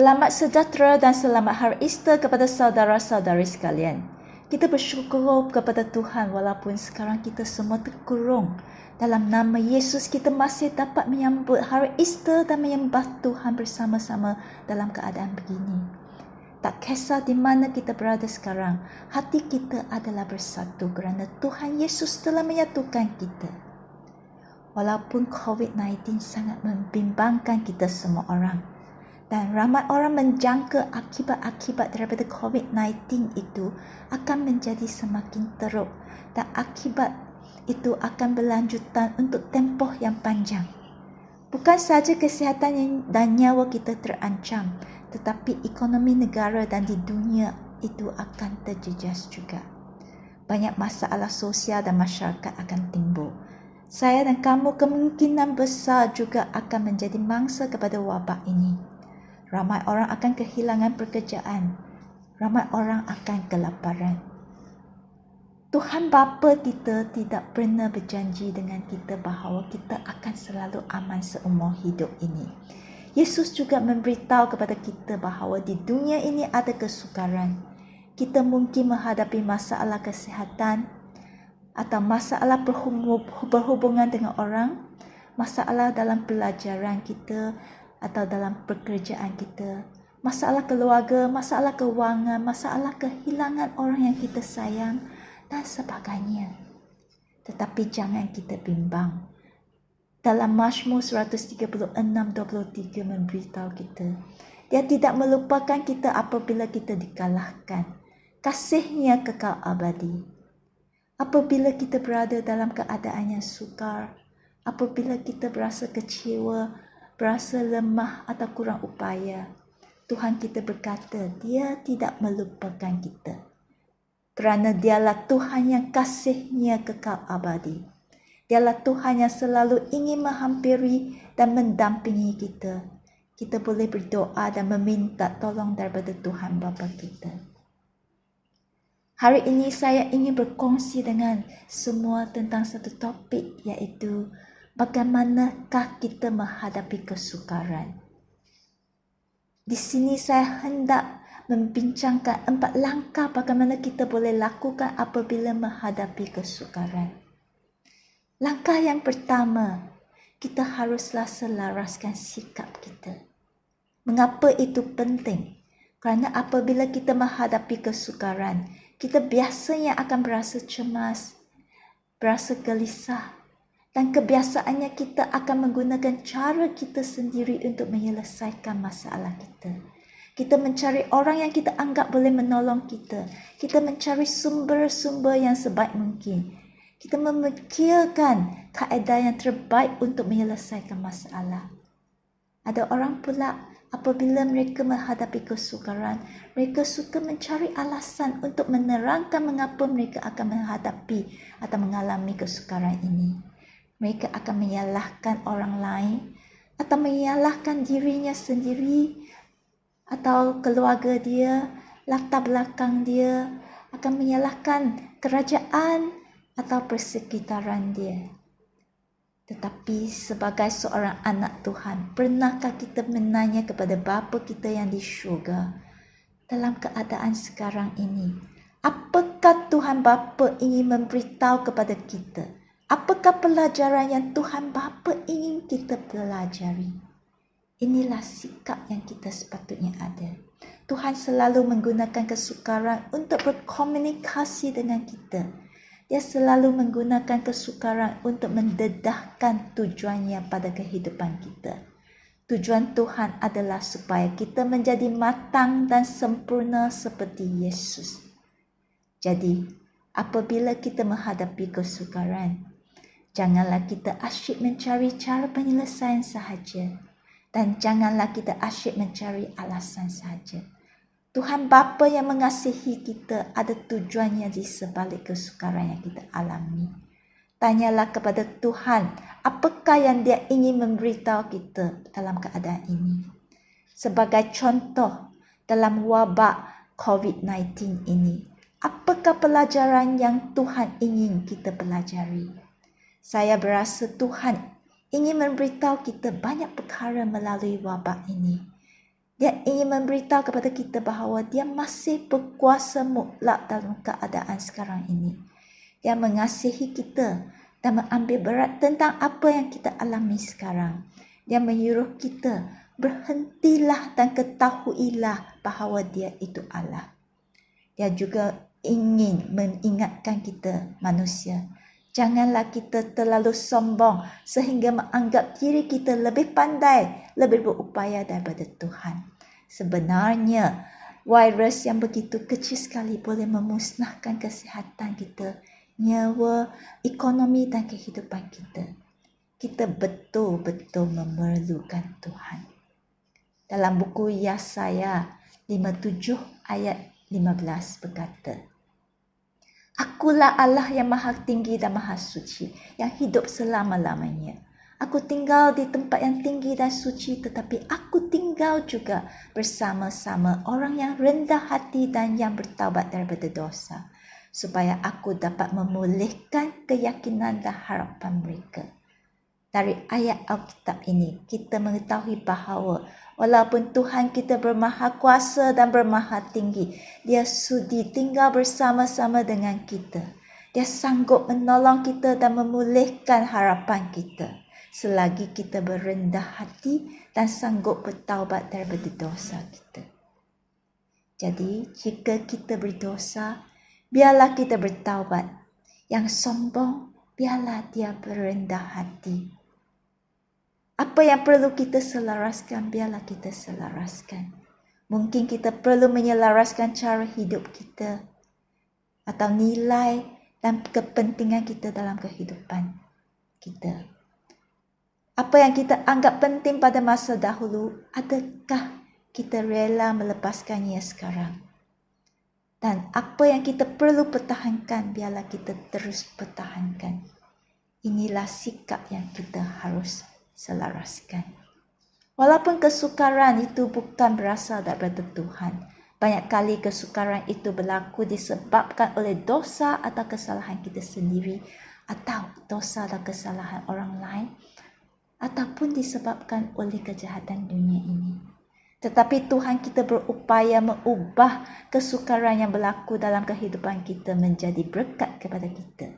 Selamat sejahtera dan selamat Hari Easter kepada saudara-saudari sekalian. Kita bersyukur kepada Tuhan walaupun sekarang kita semua terkurung. Dalam nama Yesus kita masih dapat menyambut Hari Easter dan menyembah Tuhan bersama-sama dalam keadaan begini. Tak kisah di mana kita berada sekarang, hati kita adalah bersatu kerana Tuhan Yesus telah menyatukan kita. Walaupun COVID-19 sangat membimbangkan kita semua orang, dan ramai orang menjangka akibat-akibat daripada COVID-19 itu akan menjadi semakin teruk dan akibat itu akan berlanjutan untuk tempoh yang panjang. Bukan sahaja kesihatan dan nyawa kita terancam, tetapi ekonomi negara dan di dunia itu akan terjejas juga. Banyak masalah sosial dan masyarakat akan timbul. Saya dan kamu kemungkinan besar juga akan menjadi mangsa kepada wabak ini. Ramai orang akan kehilangan pekerjaan. Ramai orang akan kelaparan. Tuhan Bapa kita tidak pernah berjanji dengan kita bahawa kita akan selalu aman seumur hidup ini. Yesus juga memberitahu kepada kita bahawa di dunia ini ada kesukaran. Kita mungkin menghadapi masalah kesihatan atau masalah berhubungan dengan orang, masalah dalam pelajaran kita, atau dalam pekerjaan kita, masalah keluarga, masalah kewangan, masalah kehilangan orang yang kita sayang dan sebagainya. Tetapi jangan kita bimbang. Dalam Mazmur 136:23 memberitahu kita, Dia tidak melupakan kita apabila kita dikalahkan. Kasih-Nya kekal abadi. Apabila kita berada dalam keadaan yang sukar, apabila kita berasa kecewa, berasa lemah atau kurang upaya, Tuhan kita berkata, Dia tidak melupakan kita. Kerana Dialah Tuhan yang kasih-Nya kekal abadi. Dialah Tuhan yang selalu ingin menghampiri dan mendampingi kita. Kita boleh berdoa dan meminta tolong daripada Tuhan Bapa kita. Hari ini saya ingin berkongsi dengan semua tentang satu topik, iaitu bagaimanakah kita menghadapi kesukaran. Di sini saya hendak membincangkan 4 langkah bagaimana kita boleh lakukan apabila menghadapi kesukaran. Langkah yang pertama, kita haruslah selaraskan sikap kita. Mengapa itu penting? Kerana apabila kita menghadapi kesukaran, kita biasanya akan berasa cemas, berasa gelisah, dan kebiasaannya kita akan menggunakan cara kita sendiri untuk menyelesaikan masalah kita. Kita mencari orang yang kita anggap boleh menolong kita. Kita mencari sumber-sumber yang sebaik mungkin. Kita memikirkan kaedah yang terbaik untuk menyelesaikan masalah. Ada orang pula apabila mereka menghadapi kesukaran, mereka suka mencari alasan untuk menerangkan mengapa mereka akan menghadapi atau mengalami kesukaran ini. Mereka akan menyalahkan orang lain atau menyalahkan dirinya sendiri atau keluarga dia, latar belakang dia, akan menyalahkan kerajaan atau persekitaran dia. Tetapi sebagai seorang anak Tuhan, pernahkah kita menanya kepada Bapa kita yang di syurga, dalam keadaan sekarang ini, apakah Tuhan Bapa ingin memberitahu kepada kita? Apakah pelajaran yang Tuhan Bapa ingin kita pelajari? Inilah sikap yang kita sepatutnya ada. Tuhan selalu menggunakan kesukaran untuk berkomunikasi dengan kita. Dia selalu menggunakan kesukaran untuk mendedahkan tujuannya pada kehidupan kita. Tujuan Tuhan adalah supaya kita menjadi matang dan sempurna seperti Yesus. Jadi, apabila kita menghadapi kesukaran, janganlah kita asyik mencari cara penyelesaian sahaja, dan janganlah kita asyik mencari alasan sahaja. Tuhan Bapa yang mengasihi kita ada tujuannya di sebalik kesukaran yang kita alami. Tanyalah kepada Tuhan, apakah yang Dia ingin memberitahu kita dalam keadaan ini. Sebagai contoh, dalam wabak COVID-19 ini, apakah pelajaran yang Tuhan ingin kita pelajari? Saya berasa Tuhan ingin memberitahu kita banyak perkara melalui wabak ini. Dia ingin memberitahu kepada kita bahawa dia masih berkuasa mutlak dalam keadaan sekarang ini. Dia mengasihi kita dan mengambil berat tentang apa yang kita alami sekarang. Dia menyuruh kita berhentilah dan ketahuilah bahawa dia itu Allah. Dia juga ingin mengingatkan kita manusia. Janganlah kita terlalu sombong sehingga menganggap diri kita lebih pandai, lebih berupaya daripada Tuhan. Sebenarnya, virus yang begitu kecil sekali boleh memusnahkan kesihatan kita, nyawa, ekonomi dan kehidupan kita. Kita betul-betul memerlukan Tuhan. Dalam buku Yesaya 57 ayat 15 berkata, Akulah Allah yang maha tinggi dan maha suci, yang hidup selama-lamanya. Aku tinggal di tempat yang tinggi dan suci, tetapi aku tinggal juga bersama-sama orang yang rendah hati dan yang bertaubat daripada dosa, supaya aku dapat memulihkan keyakinan dan harapan mereka. Dari ayat Alkitab ini, kita mengetahui bahawa walaupun Tuhan kita bermaha kuasa dan bermaha tinggi, Dia sudi tinggal bersama-sama dengan kita. Dia sanggup menolong kita dan memulihkan harapan kita selagi kita berendah hati dan sanggup bertaubat daripada dosa kita. Jadi, jika kita berdosa, biarlah kita bertaubat. Yang sombong, biarlah dia berendah hati. Apa yang perlu kita selaraskan, biarlah kita selaraskan. Mungkin kita perlu menyelaraskan cara hidup kita atau nilai dan kepentingan kita dalam kehidupan kita. Apa yang kita anggap penting pada masa dahulu, adakah kita rela melepaskannya sekarang? Dan apa yang kita perlu pertahankan, biarlah kita terus pertahankan. Inilah sikap yang kita harus selaraskan. Walaupun kesukaran itu bukan berasal daripada Tuhan, banyak kali kesukaran itu berlaku disebabkan oleh dosa atau kesalahan kita sendiri, atau dosa dan kesalahan orang lain, ataupun disebabkan oleh kejahatan dunia ini. Tetapi Tuhan kita berupaya mengubah kesukaran yang berlaku dalam kehidupan kita menjadi berkat kepada kita.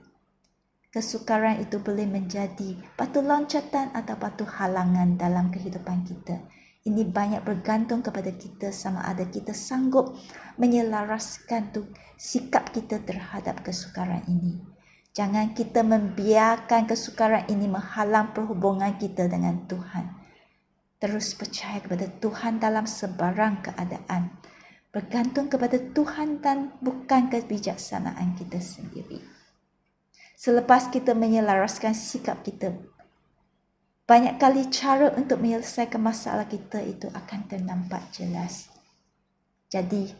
Kesukaran itu boleh menjadi batu loncatan atau batu halangan dalam kehidupan kita. Ini banyak bergantung kepada kita sama ada kita sanggup menyelaraskan sikap kita terhadap kesukaran ini. Jangan kita membiarkan kesukaran ini menghalang perhubungan kita dengan Tuhan. Terus percaya kepada Tuhan dalam sebarang keadaan. Bergantung kepada Tuhan dan bukan kebijaksanaan kita sendiri. Selepas kita menyelaraskan sikap kita, banyak kali cara untuk menyelesaikan masalah kita itu akan ternampak jelas. Jadi,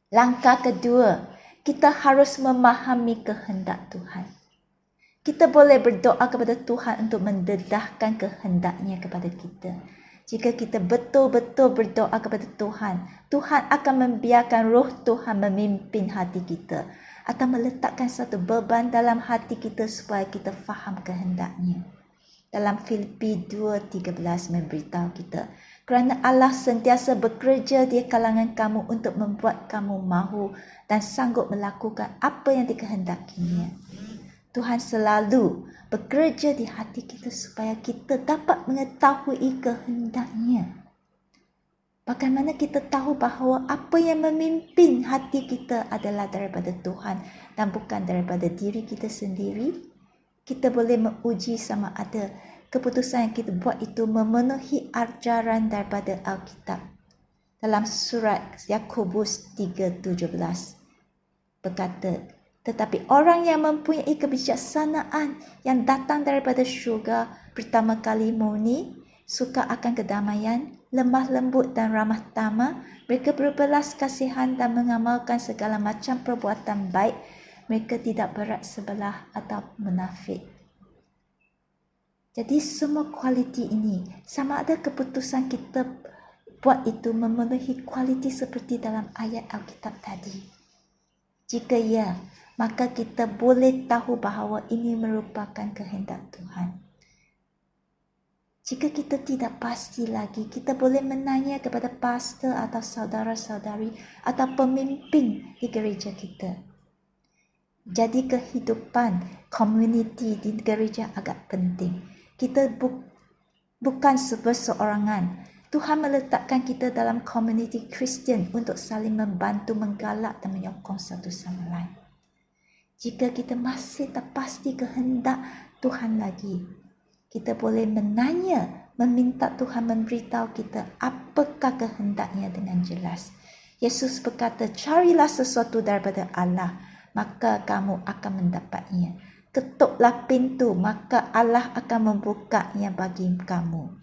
langkah kedua, kita harus memahami kehendak Tuhan. Kita boleh berdoa kepada Tuhan untuk mendedahkan kehendaknya kepada kita. Jika kita betul-betul berdoa kepada Tuhan, Tuhan akan membiarkan roh Tuhan memimpin hati kita atau meletakkan satu beban dalam hati kita supaya kita faham kehendaknya. Dalam Filipi 2:13 memberitahu kita, kerana Allah sentiasa bekerja di kalangan kamu untuk membuat kamu mahu dan sanggup melakukan apa yang dikehendakinya. Tuhan selalu bekerja di hati kita supaya kita dapat mengetahui kehendaknya. Bagaimana kita tahu bahawa apa yang memimpin hati kita adalah daripada Tuhan dan bukan daripada diri kita sendiri? Kita boleh menguji sama ada keputusan yang kita buat itu memenuhi ajaran daripada Alkitab. Dalam surat Yakobus 3:17 berkata, tetapi orang yang mempunyai kebijaksanaan yang datang daripada syurga pertama kali murni, suka akan kedamaian, lemah lembut dan ramah tamah, mereka berbelas kasihan dan mengamalkan segala macam perbuatan baik, mereka tidak berat sebelah atau munafik. Jadi semua kualiti ini, sama ada keputusan kita buat itu memenuhi kualiti seperti dalam ayat Alkitab tadi. Jika ya, maka kita boleh tahu bahawa ini merupakan kehendak Tuhan. Jika kita tidak pasti lagi, kita boleh menanya kepada pastor atau saudara-saudari atau pemimpin di gereja kita. Jadi kehidupan community di gereja agak penting. Kita bukan seorangan. Tuhan meletakkan kita dalam community Kristian untuk saling membantu, menggalak dan menyokong satu sama lain. Jika kita masih tak pasti kehendak Tuhan lagi, kita boleh menanya, meminta Tuhan memberitahu kita apakah kehendaknya dengan jelas. Yesus berkata, carilah sesuatu daripada Allah, maka kamu akan mendapatnya. Ketuklah pintu, maka Allah akan membukanya bagi kamu.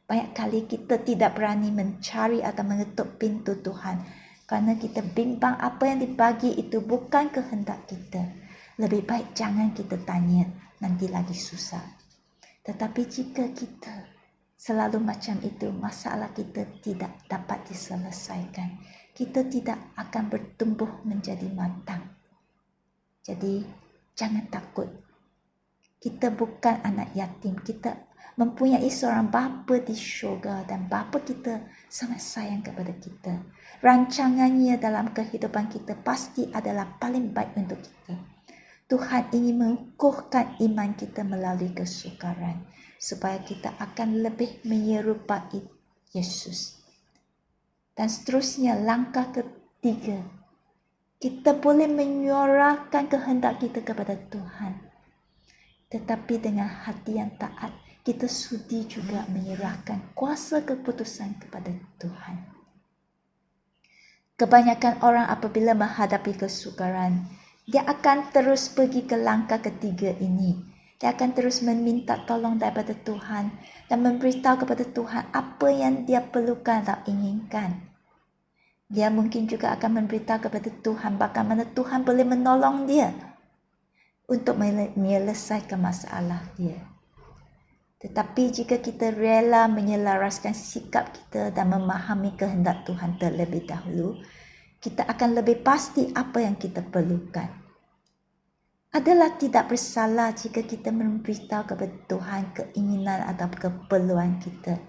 Banyak kali kita tidak berani mencari atau mengetuk pintu Tuhan kerana kita bimbang apa yang dibagi itu bukan kehendak kita. Lebih baik jangan kita tanya, nanti lagi susah. Tetapi jika kita selalu macam itu, masalah kita tidak dapat diselesaikan. Kita tidak akan bertumbuh menjadi matang. Jadi jangan takut. Kita bukan anak yatim. Kita mempunyai seorang bapa di syurga dan bapa kita sangat sayang kepada kita. Rancangannya dalam kehidupan kita pasti adalah paling baik untuk kita. Tuhan ingin mengukuhkan iman kita melalui kesukaran supaya kita akan lebih menyerupai Yesus. Dan seterusnya langkah ketiga, kita boleh menyuarakan kehendak kita kepada Tuhan. Tetapi dengan hati yang taat, kita sudi juga menyerahkan kuasa keputusan kepada Tuhan. Kebanyakan orang apabila menghadapi kesukaran, dia akan terus pergi ke langkah ketiga ini. Dia akan terus meminta tolong daripada Tuhan dan memberitahu kepada Tuhan apa yang dia perlukan atau inginkan. Dia mungkin juga akan memberitahu kepada Tuhan bagaimana Tuhan boleh menolong dia untuk menyelesaikan masalah dia. Tetapi jika kita rela menyelaraskan sikap kita dan memahami kehendak Tuhan terlebih dahulu, kita akan lebih pasti apa yang kita perlukan. Adalah tidak bersalah jika kita memberitahu kepada Tuhan keinginan atau keperluan kita.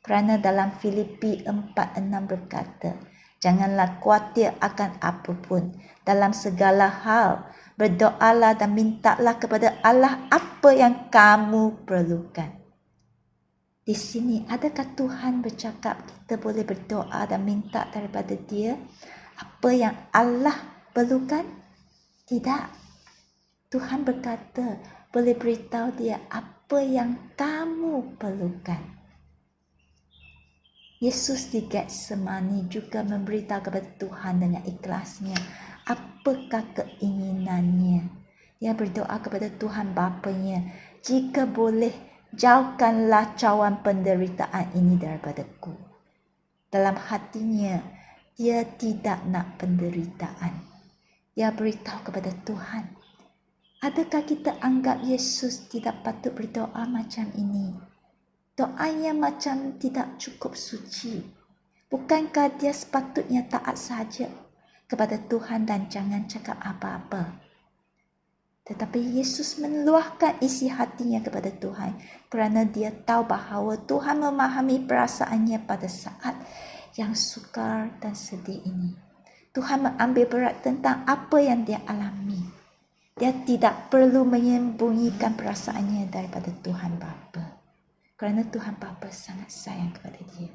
Kerana dalam Filipi 4:6 berkata, janganlah khawatir akan apapun. Dalam segala hal, berdoalah dan mintalah kepada Allah apa yang kamu perlukan. Di sini, adakah Tuhan bercakap kita boleh berdoa dan minta daripada Dia apa yang Allah perlukan? Tidak. Tuhan berkata, boleh beritahu dia apa yang kamu perlukan. Yesus di Getsemani juga memberitahu kepada Tuhan dengan ikhlasnya apakah keinginannya. Dia berdoa kepada Tuhan Bapanya, jika boleh, jauhkanlah cawan penderitaan ini daripadaku. Dalam hatinya, dia tidak nak penderitaan. Dia beritahu kepada Tuhan. Adakah kita anggap Yesus tidak patut berdoa macam ini? Doanya macam tidak cukup suci. Bukankah dia sepatutnya taat saja kepada Tuhan dan jangan cakap apa-apa? Tetapi Yesus meluahkan isi hatinya kepada Tuhan kerana dia tahu bahawa Tuhan memahami perasaannya pada saat yang sukar dan sedih ini. Tuhan mengambil berat tentang apa yang dia alami. Dia tidak perlu menyembunyikan perasaannya daripada Tuhan Bapa. Kerana Tuhan Bapa sangat sayang kepada dia.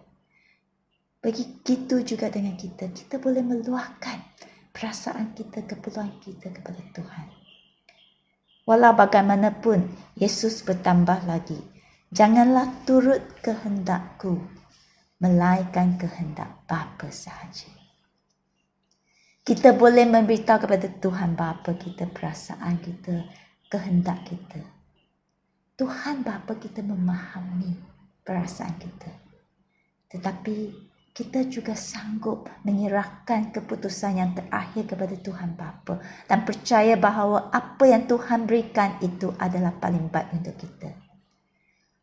Begitu juga dengan kita. Kita boleh meluahkan perasaan kita, keperluan kita kepada Tuhan. Walau bagaimanapun, Yesus bertambah lagi. Janganlah turut kehendakku, melainkan kehendak Bapa sahaja. Kita boleh memberitahu kepada Tuhan Bapa kita perasaan kita, kehendak kita. Tuhan Bapa kita memahami perasaan kita. Tetapi kita juga sanggup menyerahkan keputusan yang terakhir kepada Tuhan Bapa dan percaya bahawa apa yang Tuhan berikan itu adalah paling baik untuk kita.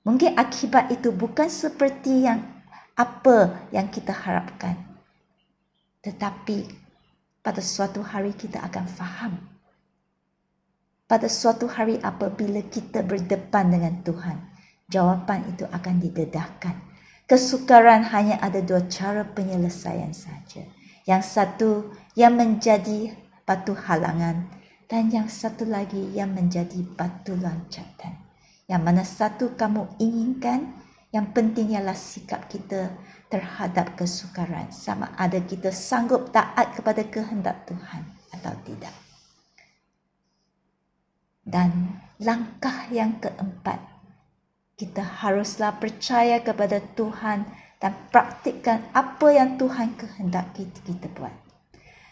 Mungkin akibat itu bukan seperti apa yang kita harapkan. Tetapi pada suatu hari kita akan faham. Pada suatu hari apabila kita berdepan dengan Tuhan, jawapan itu akan didedahkan. Kesukaran hanya ada dua cara penyelesaian saja. Yang satu yang menjadi batu halangan dan yang satu lagi yang menjadi batu loncatan. Yang mana satu kamu inginkan, yang penting ialah sikap kita terhadap kesukaran. Sama ada kita sanggup taat kepada kehendak Tuhan atau tidak. Dan langkah yang keempat, kita haruslah percaya kepada Tuhan dan praktikkan apa yang Tuhan kehendaki kita buat.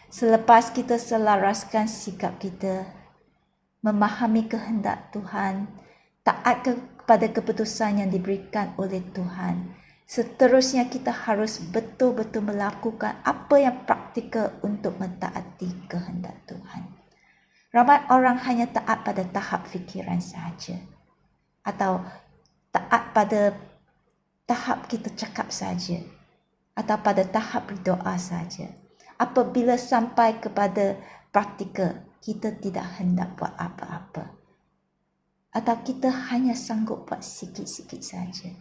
Selepas kita selaraskan sikap kita, memahami kehendak Tuhan, taat kepada keputusan yang diberikan oleh Tuhan, seterusnya kita harus betul-betul melakukan apa yang praktikal untuk mentaati kehendak Tuhan. Ramai orang hanya taat pada tahap fikiran sahaja, atau taat pada tahap kita cakap saja, atau pada tahap berdoa saja. Apabila sampai kepada praktikal, kita tidak hendak buat apa-apa. Atau kita hanya sanggup buat sikit-sikit saja.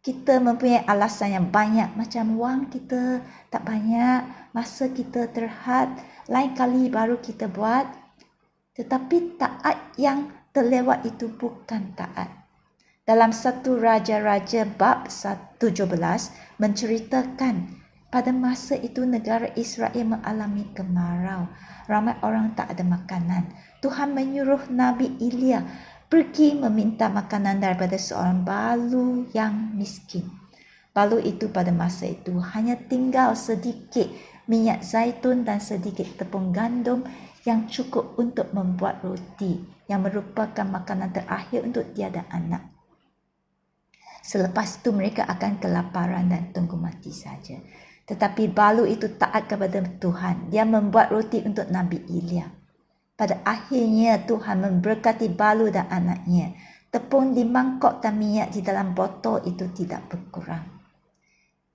Kita mempunyai alasan yang banyak, macam wang kita tak banyak, masa kita terhad, lain kali baru kita buat. Tetapi taat yang terlewat itu bukan taat. Dalam satu Raja-Raja bab 17 menceritakan pada masa itu negara Israel mengalami kemarau. Ramai orang tak ada makanan. Tuhan menyuruh Nabi Elia pergi meminta makanan daripada seorang balu yang miskin. Balu itu pada masa itu hanya tinggal sedikit minyak zaitun dan sedikit tepung gandum yang cukup untuk membuat roti, yang merupakan makanan terakhir untuk dia dan anak. Selepas itu mereka akan kelaparan dan tunggu mati saja. Tetapi balu itu taat kepada Tuhan. Dia membuat roti untuk Nabi Elia. Pada akhirnya Tuhan memberkati balu dan anaknya. Tepung di mangkok dan minyak di dalam botol itu tidak berkurang.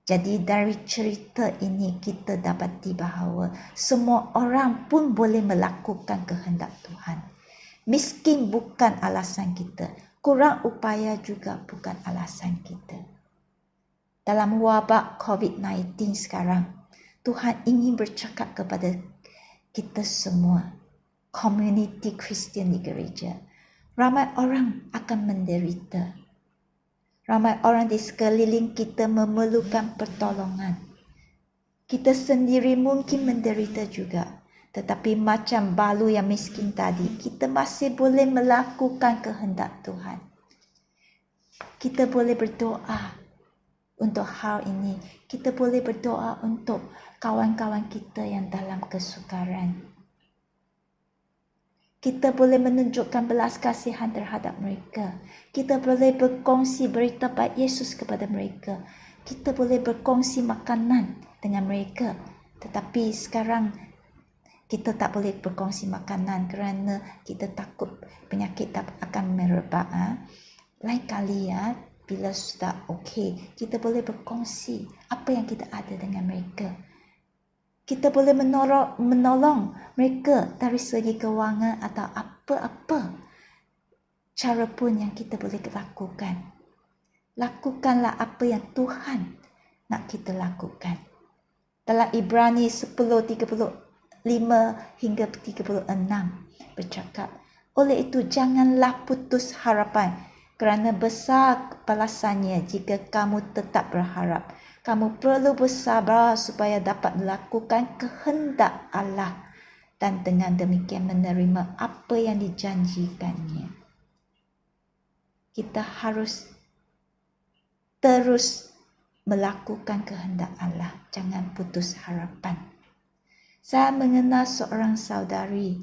Jadi dari cerita ini kita dapati bahawa semua orang pun boleh melakukan kehendak Tuhan. Miskin bukan alasan kita. Kurang upaya juga bukan alasan kita. Dalam wabak COVID-19 sekarang, Tuhan ingin bercakap kepada kita semua, komuniti Kristian di gereja. Ramai orang akan menderita. Ramai orang di sekeliling kita memerlukan pertolongan. Kita sendiri mungkin menderita juga. Tetapi macam balu yang miskin tadi, kita masih boleh melakukan kehendak Tuhan. Kita boleh berdoa untuk hal ini. Kita boleh berdoa untuk kawan-kawan kita yang dalam kesukaran. Kita boleh menunjukkan belas kasihan terhadap mereka. Kita boleh berkongsi berita baik Yesus kepada mereka. Kita boleh berkongsi makanan dengan mereka. Tetapi sekarang kita tak boleh berkongsi makanan kerana kita takut penyakit akan merebak. Lain kali bila sudah okey, kita boleh berkongsi apa yang kita ada dengan mereka. Kita boleh menolong mereka dari segi kewangan atau apa-apa cara pun yang kita boleh lakukan. Lakukanlah apa yang Tuhan nak kita lakukan. Dalam Ibrani 10:35 hingga 36 bercakap, oleh itu janganlah putus harapan, kerana besar balasannya jika kamu tetap berharap. Kamu perlu bersabar supaya dapat melakukan kehendak Allah dan dengan demikian menerima apa yang dijanjikannya. Kita harus terus melakukan kehendak Allah. Jangan putus harapan. Saya mengenal seorang saudari.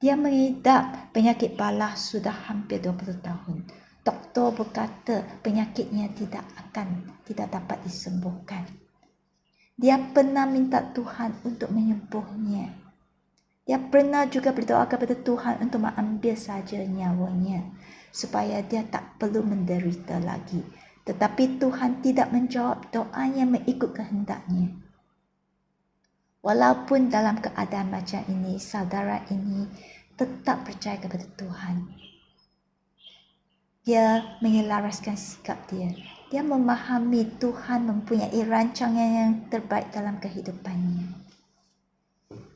Dia mengidap penyakit balah sudah hampir 20 tahun. Doktor berkata penyakitnya tidak dapat disembuhkan. Dia pernah minta Tuhan untuk menyembuhnya. Dia pernah juga berdoa kepada Tuhan untuk mengambil saja nyawanya supaya dia tak perlu menderita lagi. Tetapi Tuhan tidak menjawab doanya mengikut kehendaknya. Walaupun dalam keadaan macam ini, saudara ini tetap percaya kepada Tuhan. dia menyelaraskan sikap dia. Dia memahami Tuhan mempunyai rancangan yang terbaik dalam kehidupannya.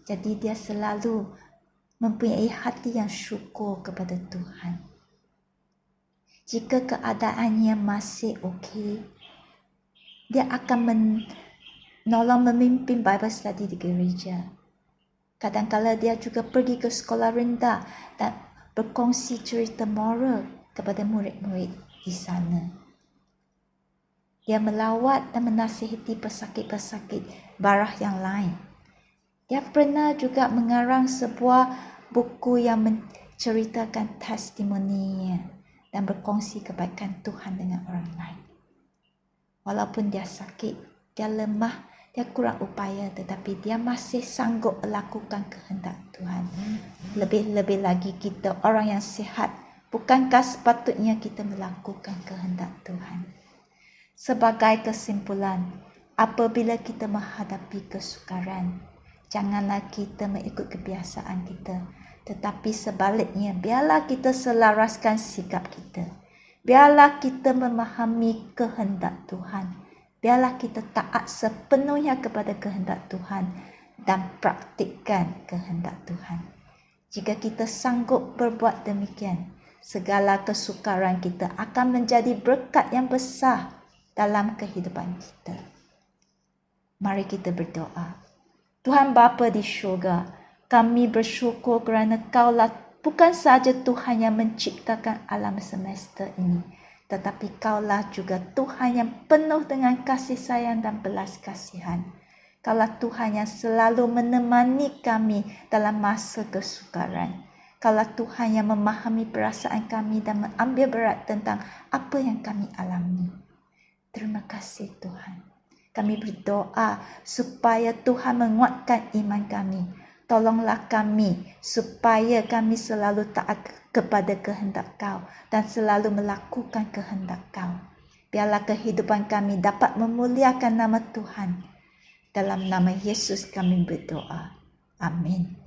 Jadi dia selalu mempunyai hati yang syukur kepada Tuhan. Jika keadaannya masih okey, dia akan menolong memimpin Bible study di gereja. Kadang-kadang dia juga pergi ke sekolah rendah dan berkongsi cerita moral kepada murid-murid di sana. Dia melawat dan menasihati pesakit-pesakit barah yang lain. Dia pernah juga mengarang sebuah buku yang menceritakan testimoninya dan berkongsi kebaikan Tuhan dengan orang lain. Walaupun dia sakit, dia lemah, dia kurang upaya, tetapi dia masih sanggup melakukan kehendak Tuhan. Lebih-lebih lagi kita orang yang sihat, bukankah sepatutnya kita melakukan kehendak Tuhan? Sebagai kesimpulan, apabila kita menghadapi kesukaran, janganlah kita mengikut kebiasaan kita, tetapi sebaliknya, biarlah kita selaraskan sikap kita. Biarlah kita memahami kehendak Tuhan. Biarlah kita taat sepenuhnya kepada kehendak Tuhan dan praktikkan kehendak Tuhan. Jika kita sanggup berbuat demikian, segala kesukaran kita akan menjadi berkat yang besar dalam kehidupan kita. Mari kita berdoa. Tuhan Bapa di syurga, kami bersyukur kerana Kaulah bukan sahaja Tuhan yang menciptakan alam semesta ini, tetapi Kaulah juga Tuhan yang penuh dengan kasih sayang dan belas kasihan. Kaulah Tuhan yang selalu menemani kami dalam masa kesukaran. Kaulah Tuhan yang memahami perasaan kami dan mengambil berat tentang apa yang kami alami. Terima kasih Tuhan. Kami berdoa supaya Tuhan menguatkan iman kami. Tolonglah kami supaya kami selalu taat kepada kehendak Kau dan selalu melakukan kehendak Kau. Biarlah kehidupan kami dapat memuliakan nama Tuhan. Dalam nama Yesus kami berdoa. Amin.